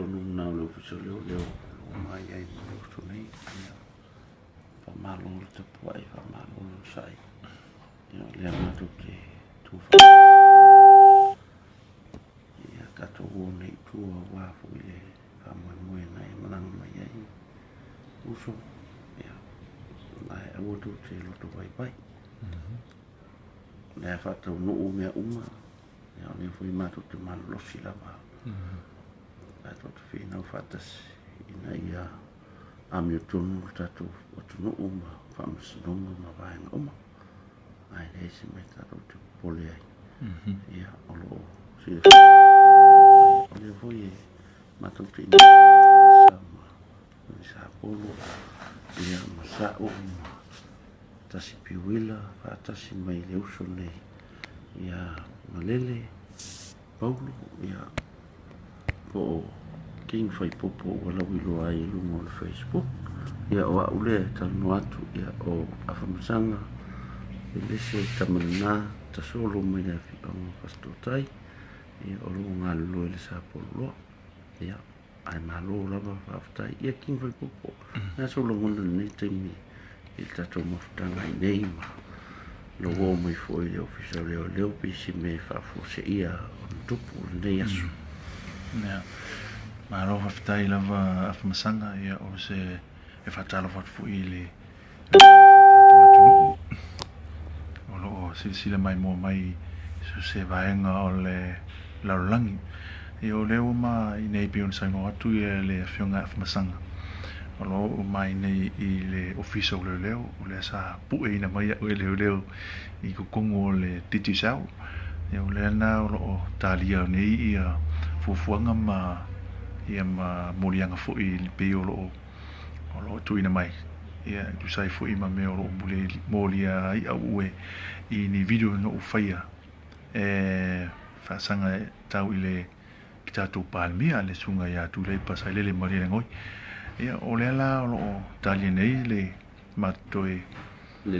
nuna lo fiso leo mai ai lo tuni fa malo lo te puai fa malo lo sai le amato che tu fa ia kato nei tu wa fu ile fa mo na manang mai ai uso ia mai awotu te lo to pai le fa to no me uma ia ni fu mato te mal lo silava tot fina fatas ina ia amio tonu tatu otunu uma famas noma ma vai uma ai desse me tatu te pole ai ia olo si ole foi mato fina sama sa polo ia masa uma tasi piwila fatasi mai le usone ia Malele Paulo ia po KingFaipopo wala wilo ai lungo le Facebook ia o ule tanu atu ia o afamasanga elese tamana tasolo mai le fitanga pastotai ia o lunga lo le sapolo ia ai malo lava faaftai ia KingFaipopo na solo ngona nei temi il tato mafutanga nei ma lo wo mai foi le official leo pisi me fa forse ia on tupu nei asu Ja, maar over vertellen lava afamasanga ia o se e fatalo fat fu ile o sila mai mo mai so se vaenga o le laulangi e o leo ma i nei pion sango atu e le fionga afamasanga o lo mai nei i le official leo o le sa pu e ina mai o leo i kukongo le titi sau e o le na o talia nei ia fuanga ma ia ma molianga fo i pe o lo tuina mai ia tu sai fo i ma me o mole molia ai au e i ni video no faia fa sanga tau ile kitatu palmia le sunga ya tu le pasai le mari ngoi ia o le la o talia nei le matoi le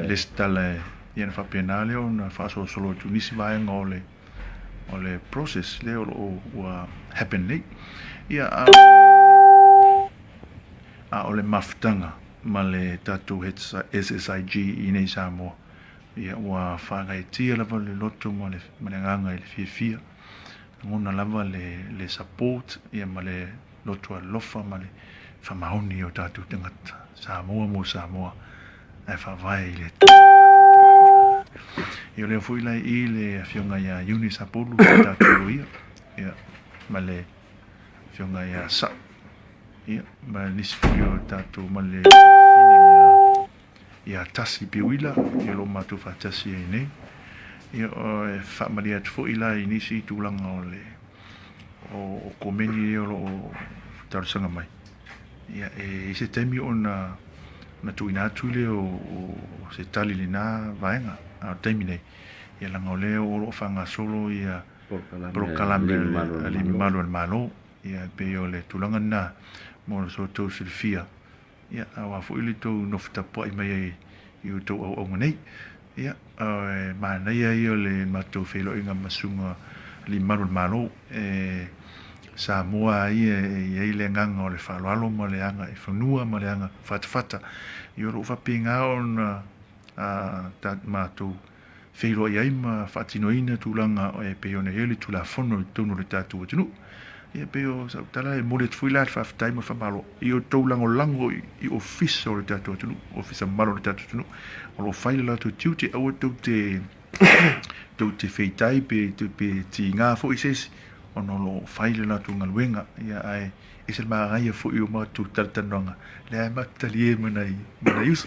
listale ia fa penale o na fa solo tu nisi vai ngole o le process le o happen nei ia a o le maftanga ma le tatu SSIG i nei Samoa ia ua whangai tia lava le loto ma le nganga i le fia ngona lava le support ia ma le loto a lofa ma le whamaoni o tatu tangata Samoa mo Samoa e whawai le io le fui lai i le fionga ia Unis Apollo tatu ia ma le fionga ia sa ia ma nisi fio tatu ma le fine ia tasi piwila ia lo matu fa tasi e nei ia e fa maria tu ila nisi tulanga o le o komeni o tarsanga mai ia e se temi ona na tuina tule o se tali lina vaenga a temi nei ia langa o leo o fanga solo ia prokalame ali malo ia pe o le tulanga na mo so to silfia ia awa fu ili to no fta po i mai i to o nei ia ma na ia i le mato felo inga masunga li malo Samoa i le nganga o le whaloalo ma le anga, i whanua ma le anga, whatawhata. I oro whapinga on ta mātou whelo i aima whatinoina tūlanga o e peo ne hele tūla whono i tōno le tātou atinu. Ia peo sa tala e mole tfuilat whaftai mo whamalo. I o tōlango lango i ofisa o le tātou atinu, ofisa malo le tātou atinu. O lo whaile la tō tiute au tau te wheitai pe ti ngā fo i sesi. Ono lo faile la tu ngaluenga ia ai isel ma ai fo i o ma tu tartanonga le ai ma talie mana i mana yus